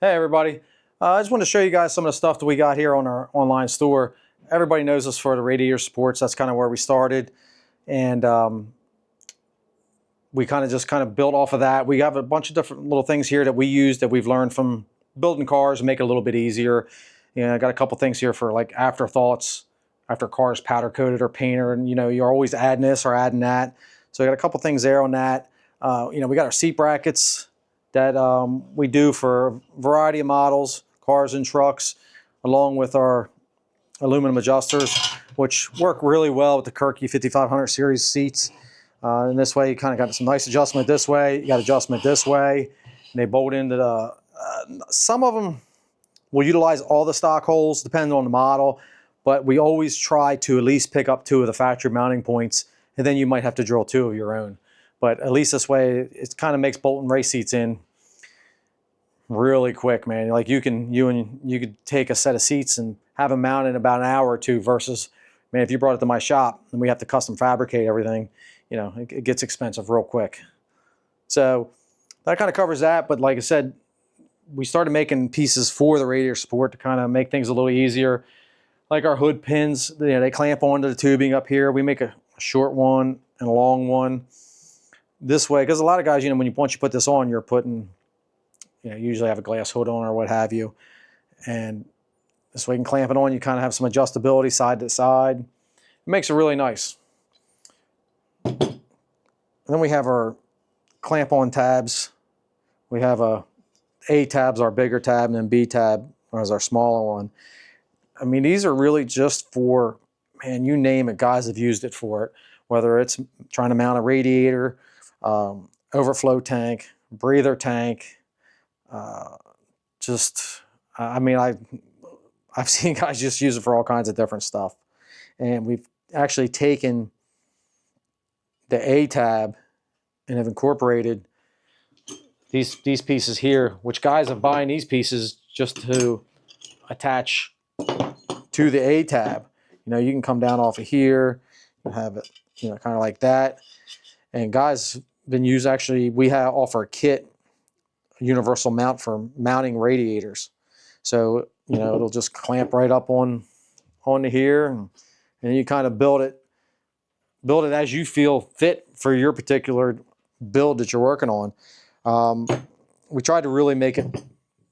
Hey everybody, I just want to show you guys some of the stuff that we got here on our online store. Everybody knows us for the radiator supports. That's kind of where we started, and we kind of built off of that. We have a bunch of different little things here that we use that we've learned from building cars and make it a little bit easier. You know, I got a couple things here for like afterthoughts after cars powder coated or painted, and you know, you're always adding this or adding that. So I got a couple things there on that. You know, we got our seat brackets that we do for a variety of models, cars and trucks, along with our aluminum adjusters, which work really well with the Kirky 5500 series seats. And this way you kind of got some nice adjustment this way, you got adjustment this way, and they bolt into the, some of them will utilize all the stock holes depending on the model, but we always try to at least pick up 2 of the factory mounting points, and then you might have to drill 2 of your own. But at least this way, it kind of makes bolting race seats in really quick, man. Like you could take a set of seats and have them mounted in about an hour or 2 versus, man, if you brought it to my shop and we have to custom fabricate everything, you know, it gets expensive real quick. So that kind of covers that. But like I said, we started making pieces for the radiator support to kind of make things a little easier. Like our hood pins, you know, they clamp onto the tubing up here. We make a short one and a long one this way, because a lot of guys, you know, once you put this on, you're putting, you know, usually have a glass hood on or what have you, and this way you can clamp it on. You kind of have some adjustability side to side. It makes it really nice. And then we have our clamp on tabs. We have A tab's our bigger tab, and then B tab is our smaller one. I mean, these are really just for, man, you name it, guys have used it for it, whether it's trying to mount a radiator, overflow tank, breather tank, I mean, I've seen guys just use it for all kinds of different stuff. And we've actually taken the A tab and have incorporated these pieces here, which guys are buying these pieces just to attach to the A tab. You know, you can come down off of here and have it, you know, kind of like that. And guys been used, actually, we offer a kit, a universal mount for mounting radiators. So, you know, it'll just clamp right up onto here, and you kind of build it as you feel fit for your particular build that you're working on. We try to really make it,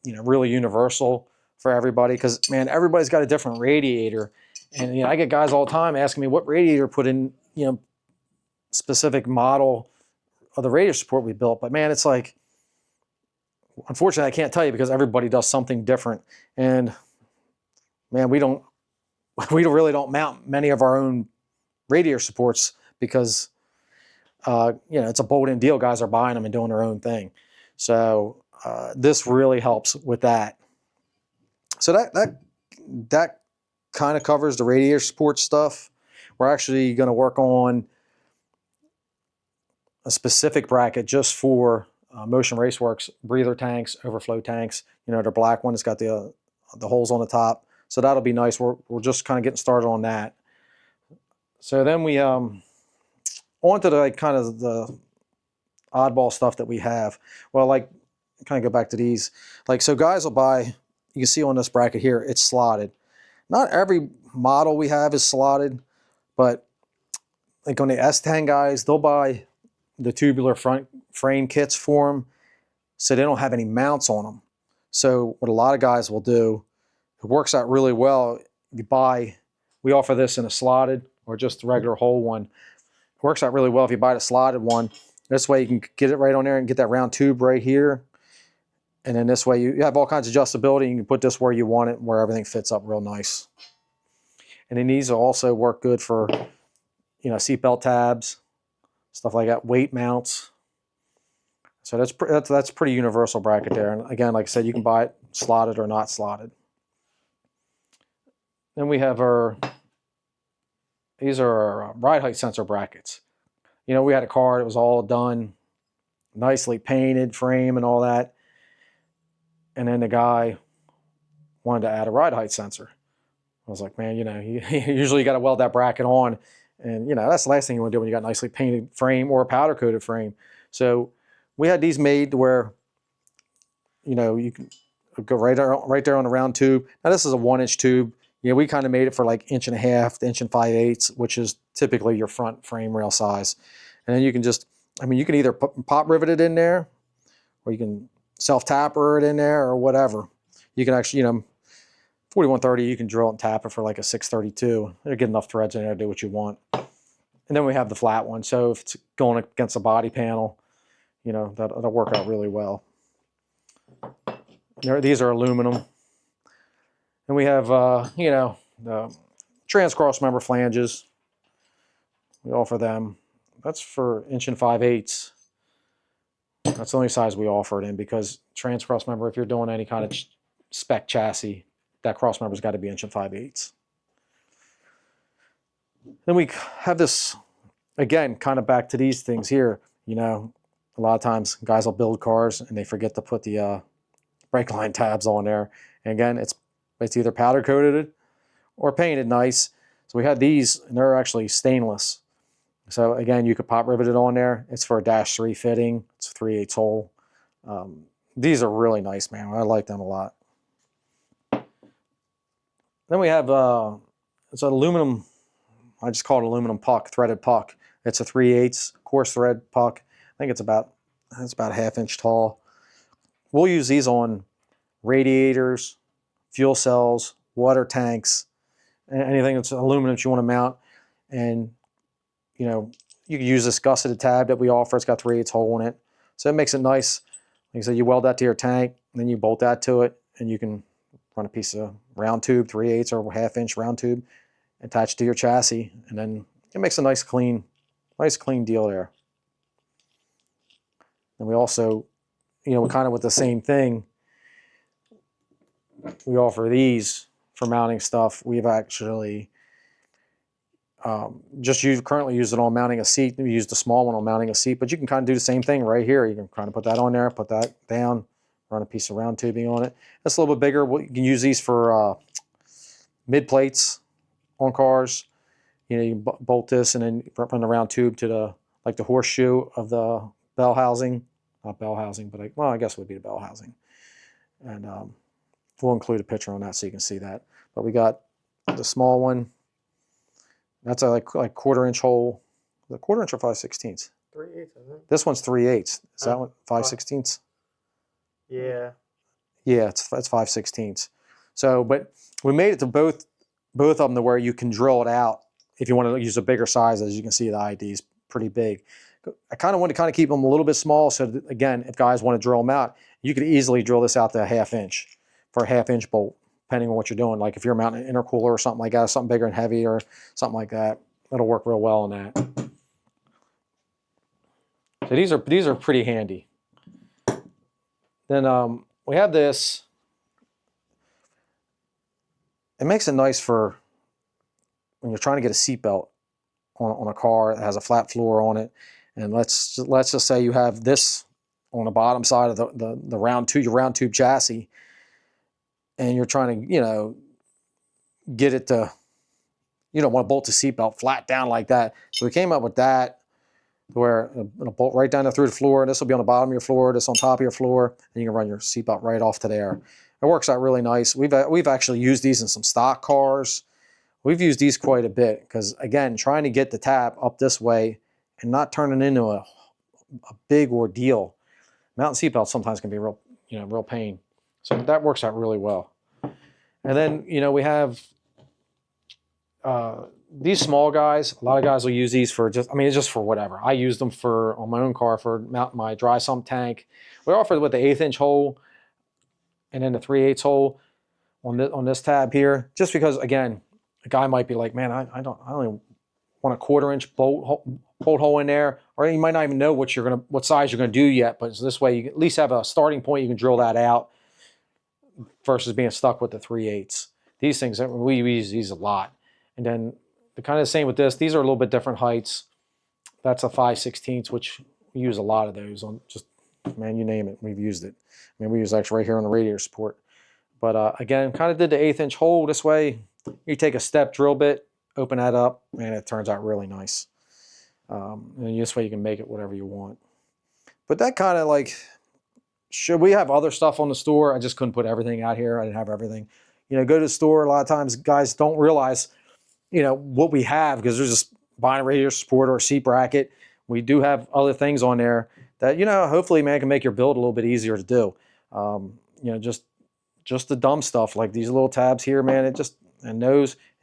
you know, really universal for everybody, because, man, everybody's got a different radiator. And, you know, I get guys all the time asking me what radiator put in, you know, specific model of the radiator support we built. But, man, it's like, unfortunately, I can't tell you, because everybody does something different. And, man, we really don't mount many of our own radiator supports because, you know, it's a bolt-in deal. Guys are buying them and doing their own thing. So this really helps with that. So that kind of covers the radiator support stuff. We're actually going to work on a specific bracket just for Motion Raceworks breather tanks, overflow tanks. You know, the black one that's got the holes on the top. So that'll be nice. We're just kind of getting started on that. So then we on to the, like, kind of the oddball stuff that we have. Well, like, kind of go back to these. Like, so guys will buy, you can see on this bracket here, it's slotted. Not every model we have is slotted, but like on the S10 guys, they'll buy the tubular front frame kits for them, so they don't have any mounts on them. So what a lot of guys will do, it works out really well. We offer this in a slotted or just the regular hole one. It works out really well if you buy the slotted one. This way you can get it right on there and get that round tube right here. And then this way you have all kinds of adjustability. You can put this where you want it, where everything fits up real nice. And then these will also work good for, you know, seatbelt tabs, stuff like that, weight mounts. So that's pretty universal bracket there. And again, like I said, you can buy it slotted or not slotted. Then we have these are our ride height sensor brackets. You know, we had a car that was all done, nicely painted, frame and all that. And then the guy wanted to add a ride height sensor. I was like, man, you know, usually you got to weld that bracket on. And, you know, that's the last thing you want to do when you got a nicely painted frame or a powder coated frame. So we had these made to where, you know, you can go right there on the round tube. Now this is a 1-inch tube. You know, we kind of made it for like 1.5 to 1.5", which is typically your front frame rail size. And then you can just, I mean, you can either pop rivet it in there, or you can self-tapper it in there, or whatever. You can actually, you know, 4130, you can drill it and tap it for like a 632. There'll get enough threads in there to do what you want. And then we have the flat one. So if it's going against a body panel, you know, that'll work out really well. These are aluminum. And we have, you know, the trans cross member flanges. We offer them. That's for 1.5". That's the only size we offer it in, because trans cross member, if you're doing any kind of spec chassis, that cross member's got to be 1.5". Then we have this, again, kind of back to these things here. You know, a lot of times guys will build cars and they forget to put the brake line tabs on there. And again, it's either powder coated or painted nice. So we had these, and they're actually stainless. So again, you could pop rivet it on there. It's for a -3 fitting. It's a 3/8 hole. These are really nice, man. I like them a lot. Then we have it's an aluminum. I just call it aluminum puck, threaded puck. It's a 3/8 coarse thread puck. I think it's about a 1/2 inch tall. We'll use these on radiators, fuel cells, water tanks, anything that's aluminum that you want to mount. And you know, you can use this gusseted tab that we offer. It's got 3/8 hole in it, so it makes it nice. Like I said, you weld that to your tank, and then you bolt that to it, and you can run a piece of round tube, 3/8 or 1/2 inch round tube, attached to your chassis, and then it makes a nice clean deal there. And we also, you know, kind of with the same thing, we offer these for mounting stuff. We've actually currently use it on mounting a seat. We use the small one on mounting a seat, but you can kind of do the same thing right here. You can kind of put that on there, put that down, run a piece of round tubing on it. That's a little bit bigger. You can use these for mid plates on cars. You know, you can bolt this and then run the round tube to the horseshoe of the bell housing. Not bell housing, but I guess it would be the bell housing. And we'll include a picture on that so you can see that. But we got the small one. That's a like 1/4 inch hole. The 1/4 inch or 5/16. 3/8, I think. This one's 3/8. Is that one 5/16? Yeah. Yeah, it's 5/16. So, but we made it to both of them to where you can drill it out if you want to use a bigger size. As you can see, the ID is pretty big. I kind of want to keep them a little bit small, so that, again, if guys want to drill them out, you could easily drill this out to a 1/2 inch for a 1/2 inch bolt, depending on what you're doing. Like if you're mounting an intercooler or something like that, something bigger and heavy or something like that, that'll work real well on that. So these are pretty handy. Then we have this. It makes it nice for when you're trying to get a seatbelt on a car that has a flat floor on it. And let's just say you have this on the bottom side of the round tube, your round tube chassis, and you're trying to, you know, get it to, you don't want to bolt the seatbelt flat down like that. So we came up with that, where it'll bolt right down through the floor. This will be on the bottom of your floor, this on top of your floor, and you can run your seatbelt right off to there. It works out really nice. We've actually used these in some stock cars. We've used these quite a bit because, again, trying to get the tab up this way and not turning into a big ordeal. Mounting seatbelts sometimes can be real pain. So that works out really well. And then, you know, we have these small guys. A lot of guys will use these for it's just for whatever. I use them on my own car for mounting my dry sump tank. We offer it with the 1/8 inch hole and then the 3/8 hole on this tab here, just because, again, a guy might be like, man, I don't even want a 1/4 inch bolt hole in there, or you might not even know what size you're gonna do yet. But this way, you at least have a starting point. You can drill that out versus being stuck with the 3/8. These things, we use these a lot. And then the kind of the same with this. These are a little bit different heights. That's a 5/16, which we use a lot of those on just, man, you name it, we've used it. I mean, we use actually right here on the radiator support. But again, kind of did the 1/8 inch hole this way. You take a step drill bit, open that up, and it turns out really nice. And this way you can make it whatever you want. But that kind of should we have other stuff on the store? I just couldn't put everything out here. I didn't have everything. You know, go to the store. A lot of times guys don't realize, you know, what we have because there's just buying a radiator support or a seat bracket. We do have other things on there that, you know, hopefully, man, can make your build a little bit easier to do. You know, just the dumb stuff like these little tabs here, man, it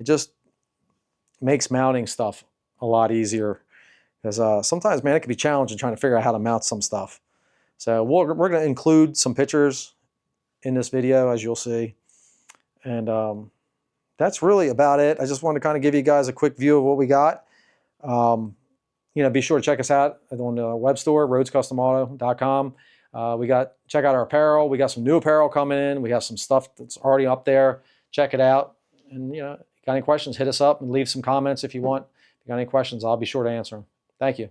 just makes mounting stuff a lot easier because sometimes, man, it can be challenging trying to figure out how to mount some stuff. So we're going to include some pictures in this video, as you'll see. And that's really about it. I just wanted to kind of give you guys a quick view of what we got. You know, be sure to check us out on the web store, rhodescustomauto.com. Check out our apparel. We got some new apparel coming in. We have some stuff that's already up there. Check it out. And, you know, if you got any questions, hit us up and leave some comments if you want. If you got any questions, I'll be sure to answer them. Thank you.